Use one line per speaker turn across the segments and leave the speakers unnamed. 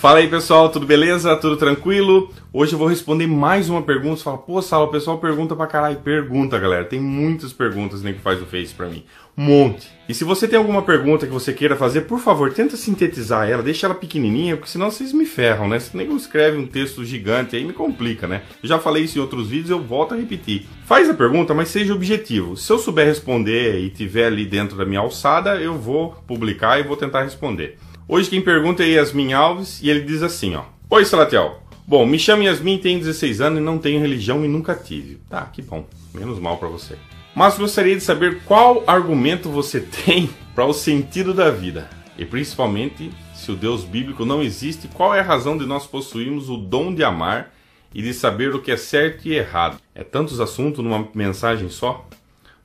Fala aí pessoal, tudo beleza? Tudo tranquilo? Hoje eu vou responder mais uma pergunta. Você fala, pô Sala, o pessoal pergunta pra caralho. Pergunta, galera, tem muitas perguntas que faz o Face pra mim. Um monte. E se você tem alguma pergunta que você queira fazer, por favor, tenta sintetizar ela, deixa ela pequenininha, porque senão vocês me ferram, né? Se nem escreve um texto gigante aí, me complica, né? Eu já falei isso em outros vídeos, eu volto a repetir. Faz a pergunta, mas seja objetivo. Se eu souber responder e tiver ali dentro da minha alçada, eu vou publicar e vou tentar responder. Hoje quem pergunta é Yasmin Alves e ele diz assim, ó. Oi, Salatiel. Bom, me chamo Yasmin, tenho 16 anos e não tenho religião e nunca tive. Tá, que bom. Menos mal pra você. Mas gostaria de saber qual argumento você tem para o sentido da vida. E principalmente, se o Deus bíblico não existe, qual é a razão de nós possuirmos o dom de amar e de saber o que é certo e errado? É tantos assuntos numa mensagem só?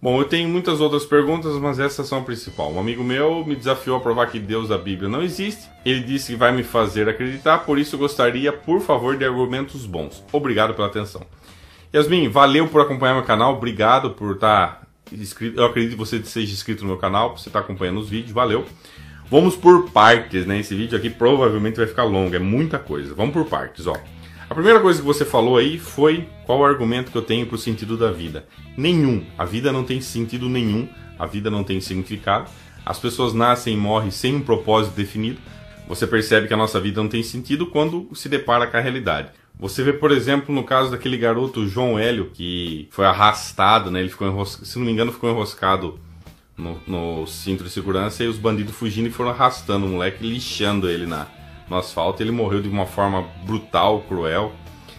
Bom, eu tenho muitas outras perguntas, mas essas são a principal. Um amigo meu me desafiou a provar que Deus da Bíblia não existe. Ele disse que vai me fazer acreditar, por isso eu gostaria, por favor, de argumentos bons. Obrigado pela atenção. Yasmin, valeu por acompanhar meu canal, obrigado por estar inscrito. Eu acredito que você seja inscrito no meu canal, por você estar acompanhando os vídeos, valeu. Vamos por partes, né? Esse vídeo aqui provavelmente vai ficar longo, é muita coisa. Vamos por partes, ó. A primeira coisa que você falou aí foi qual o argumento que eu tenho para o sentido da vida. Nenhum. A vida não tem sentido nenhum. A vida não tem significado. As pessoas nascem e morrem sem um propósito definido. Você percebe que a nossa vida não tem sentido quando se depara com a realidade. Você vê, por exemplo, no caso daquele garoto João Hélio, que foi arrastado, né? Ele ficou enroscado, se não me engano, ficou enroscado no cinto de segurança e os bandidos fugindo e foram arrastando o moleque, lixando ele no asfalto. Ele morreu de uma forma brutal, cruel.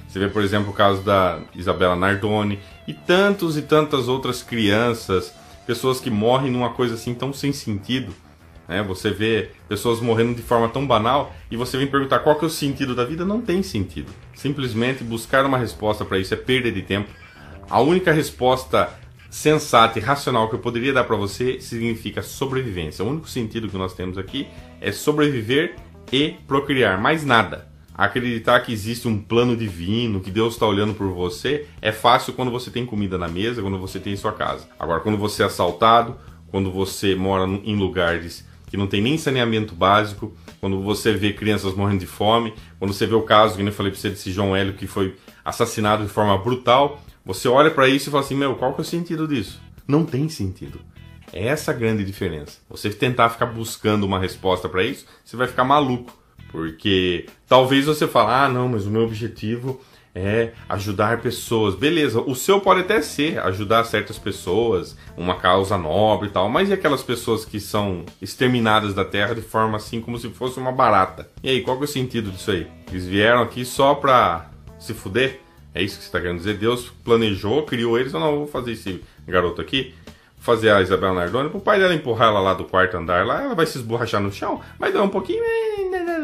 Você vê, por exemplo, o caso da Isabela Nardoni e tantas outras crianças, pessoas que morrem numa coisa assim tão sem sentido, né? Você vê pessoas morrendo de forma tão banal e você vem perguntar qual que é o sentido da vida. Não tem sentido. Simplesmente buscar uma resposta para isso é perda de tempo. A única resposta sensata e racional que eu poderia dar para você significa sobrevivência. O único sentido que nós temos aqui é sobreviver e procriar, mais nada. Acreditar que existe um plano divino, que Deus está olhando por você, é fácil quando você tem comida na mesa, quando você tem sua casa. Agora, quando você é assaltado, quando você mora em lugares que não tem nem saneamento básico, quando você vê crianças morrendo de fome, quando você vê o caso, que eu falei para você, desse João Hélio que foi assassinado de forma brutal, você olha para isso e fala assim, meu, qual que é o sentido disso? Não tem sentido. É essa a grande diferença. Você tentar ficar buscando uma resposta para isso, você vai ficar maluco. Porque talvez você fale, ah não, mas o meu objetivo é ajudar pessoas. Beleza, o seu pode até ser ajudar certas pessoas, uma causa nobre e tal, mas e aquelas pessoas que são exterminadas da Terra de forma assim como se fosse uma barata? E aí, qual que é o sentido disso aí? Eles vieram aqui só pra se fuder? É isso que você está querendo dizer? Deus planejou, criou eles, eu não vou fazer esse garoto aqui, fazer a Isabela Nardoni, pro pai dela empurrar ela lá do quarto andar, lá ela vai se esborrachar no chão, vai dar um pouquinho,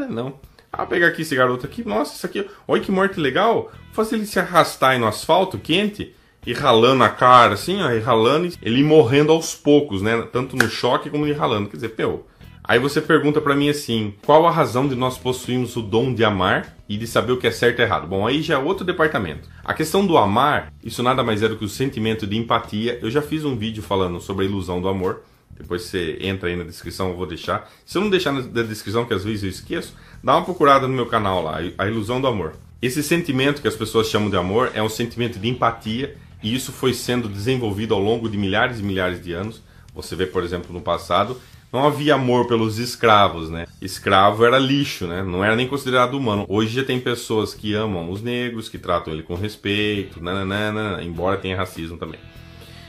não. Ah, pegar aqui esse garoto aqui, nossa, isso aqui, olha que morte legal, fazer ele se arrastar aí no asfalto quente, e ralando a cara, assim, ó, e ralando, ele morrendo aos poucos, né, tanto no choque como ele ralando, quer dizer, meu. Aí você pergunta pra mim assim, qual a razão de nós possuirmos o dom de amar e de saber o que é certo e errado? Bom, aí já é outro departamento. A questão do amar, isso nada mais é do que o sentimento de empatia. Eu já fiz um vídeo falando sobre a ilusão do amor. Depois você entra aí na descrição, eu vou deixar. Se eu não deixar na descrição, que às vezes eu esqueço, dá uma procurada no meu canal lá, a ilusão do amor. Esse sentimento que as pessoas chamam de amor é um sentimento de empatia e isso foi sendo desenvolvido ao longo de milhares e milhares de anos. Você vê, por exemplo, no passado, não havia amor pelos escravos, né? Escravo era lixo, né? Não era nem considerado humano. Hoje já tem pessoas que amam os negros, que tratam ele com respeito, nananana, embora tenha racismo também.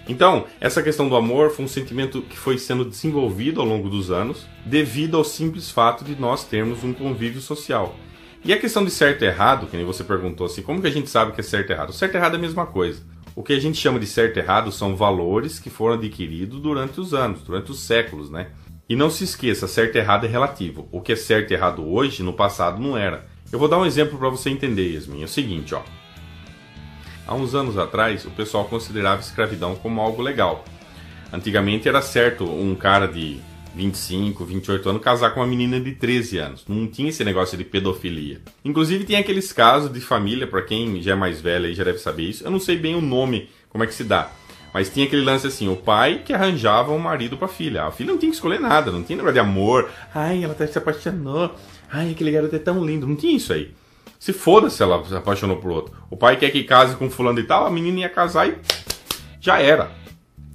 Então, essa questão do amor foi um sentimento que foi sendo desenvolvido ao longo dos anos, devido ao simples fato de nós termos um convívio social. E a questão de certo e errado, que nem você perguntou assim, como que a gente sabe que é certo e errado? O certo e errado é a mesma coisa. O que a gente chama de certo e errado são valores que foram adquiridos durante os anos, durante os séculos, né? E não se esqueça, certo e errado é relativo. O que é certo e errado hoje, no passado não era. Eu vou dar um exemplo para você entender, Yasmin. É o seguinte, ó. Há uns anos atrás, o pessoal considerava escravidão como algo legal. Antigamente era certo um cara de 25, 28 anos casar com uma menina de 13 anos. Não tinha esse negócio de pedofilia. Inclusive tem aqueles casos de família, para quem já é mais velho aí já deve saber isso. Eu não sei bem o nome, como é que se dá. Mas tinha aquele lance assim, o pai que arranjava um marido pra filha. A filha não tinha que escolher nada, não tinha negócio de amor. Ai, ela até se apaixonou. Ai, aquele garoto é tão lindo. Não tinha isso aí. Se foda se ela se apaixonou por outro. O pai quer que case com fulano e tal, a menina ia casar e já era.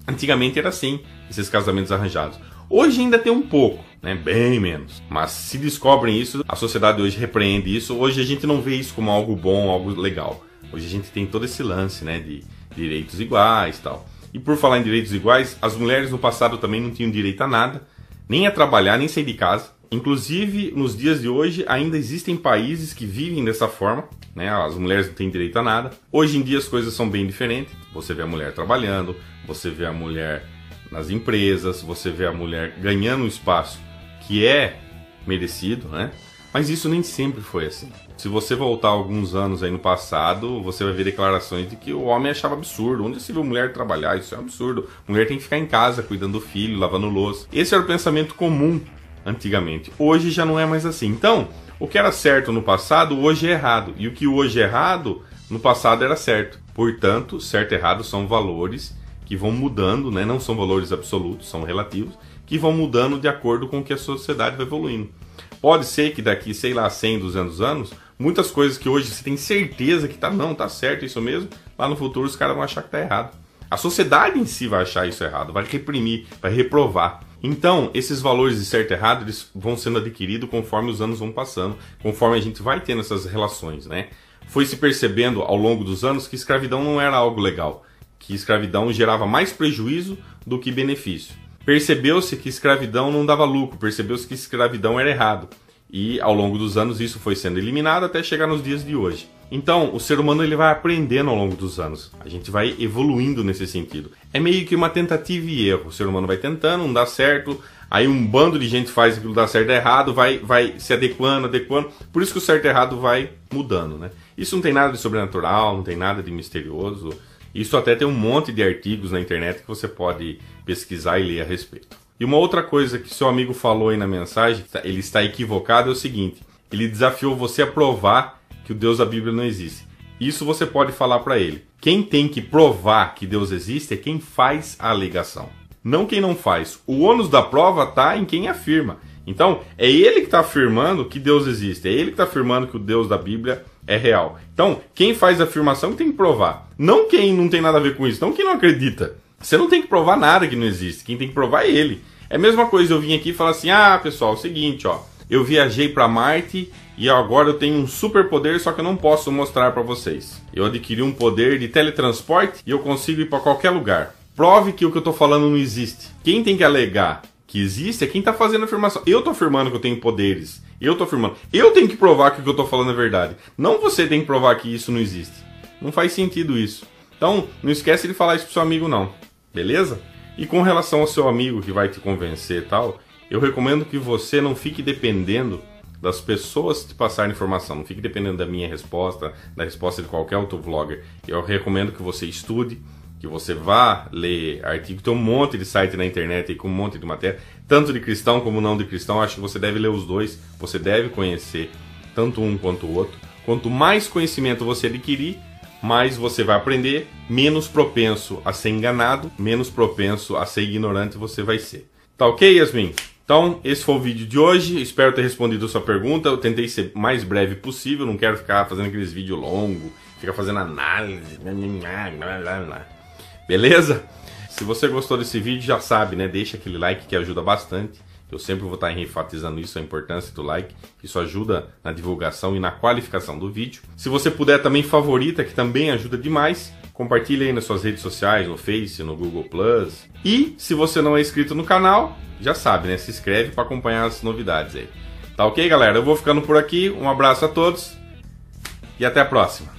Antigamente era assim, esses casamentos arranjados. Hoje ainda tem um pouco, né? Bem menos. Mas se descobrem isso, a sociedade hoje repreende isso. Hoje a gente não vê isso como algo bom, algo legal. Hoje a gente tem todo esse lance, né, de direitos iguais e tal. E por falar em direitos iguais, as mulheres no passado também não tinham direito a nada, nem a trabalhar, nem sair de casa. Inclusive, nos dias de hoje, ainda existem países que vivem dessa forma, né? As mulheres não têm direito a nada. Hoje em dia as coisas são bem diferentes. Você vê a mulher trabalhando, você vê a mulher nas empresas, você vê a mulher ganhando um espaço que é merecido, né? Mas isso nem sempre foi assim. Se você voltar alguns anos aí no passado, você vai ver declarações de que o homem achava absurdo. Onde se viu mulher trabalhar? Isso é um absurdo. Mulher tem que ficar em casa, cuidando do filho, lavando louça. Esse era o pensamento comum antigamente. Hoje já não é mais assim. Então, o que era certo no passado, hoje é errado. E o que hoje é errado, no passado era certo. Portanto, certo e errado são valores que vão mudando, né? Não são valores absolutos, são relativos, que vão mudando de acordo com o que a sociedade vai evoluindo. Pode ser que daqui, sei lá, 100, 200 anos, muitas coisas que hoje você tem certeza que tá certo isso mesmo, lá no futuro os caras vão achar que tá errado. A sociedade em si vai achar isso errado, vai reprimir, vai reprovar. Então, esses valores de certo e errado, eles vão sendo adquiridos conforme os anos vão passando, conforme a gente vai tendo essas relações, né? Foi se percebendo ao longo dos anos que escravidão não era algo legal, que escravidão gerava mais prejuízo do que benefício. Percebeu-se que escravidão não dava lucro, percebeu-se que escravidão era errado. E ao longo dos anos isso foi sendo eliminado até chegar nos dias de hoje. Então, o ser humano ele vai aprendendo ao longo dos anos. A gente vai evoluindo nesse sentido. É meio que uma tentativa e erro. O ser humano vai tentando, não dá certo. Aí um bando de gente faz aquilo dá certo e errado, vai se adequando. Por isso que o certo e errado vai mudando, né? Isso não tem nada de sobrenatural, não tem nada de misterioso. Isso até tem um monte de artigos na internet que você pode pesquisar e ler a respeito. E uma outra coisa que seu amigo falou aí na mensagem, ele está equivocado, é o seguinte. Ele desafiou você a provar que o Deus da Bíblia não existe. Isso você pode falar para ele. Quem tem que provar que Deus existe é quem faz a alegação, não quem não faz. O ônus da prova está em quem afirma. Então, é ele que está afirmando que Deus existe, é ele que está afirmando que o Deus da Bíblia é real. Então, quem faz a afirmação tem que provar. Não quem não tem nada a ver com isso, não quem não acredita. Você não tem que provar nada que não existe, quem tem que provar é ele. É a mesma coisa eu vim aqui e falar assim, pessoal, é o seguinte, ó, eu viajei para Marte e agora eu tenho um superpoder, só que eu não posso mostrar para vocês. Eu adquiri um poder de teletransporte e eu consigo ir para qualquer lugar. Prove que o que eu tô falando não existe. Quem tem que alegar que existe é quem tá fazendo a afirmação. Eu tô afirmando que eu tenho poderes. Eu tô afirmando. Eu tenho que provar que o que eu tô falando é verdade. Não você tem que provar que isso não existe. Não faz sentido isso. Então, não esquece de falar isso pro seu amigo não. Beleza? E com relação ao seu amigo que vai te convencer e tal, eu recomendo que você não fique dependendo das pessoas te passarem informação. Não fique dependendo da minha resposta, da resposta de qualquer outro vlogger. Eu recomendo que você estude, que você vá ler artigo. Tem um monte de site na internet aí com um monte de matéria, tanto de cristão como não de cristão. Acho que você deve ler os dois, você deve conhecer tanto um quanto o outro. Quanto mais conhecimento você adquirir, mais você vai aprender, menos propenso a ser enganado, menos propenso a ser ignorante você vai ser. Tá ok, Yasmin? Então, esse foi o vídeo de hoje. Espero ter respondido a sua pergunta. Eu tentei ser mais breve possível, não quero ficar fazendo aqueles vídeos longos, ficar fazendo análise. Beleza? Se você gostou desse vídeo, já sabe, né? Deixa aquele like que ajuda bastante. Eu sempre vou estar enfatizando isso, a importância do like. Isso ajuda na divulgação e na qualificação do vídeo. Se você puder também favorita, que também ajuda demais. Compartilhe aí nas suas redes sociais, no Face, no Google+. E se você não é inscrito no canal, já sabe, né? Se inscreve para acompanhar as novidades aí. Tá ok, galera? Eu vou ficando por aqui. Um abraço a todos e até a próxima.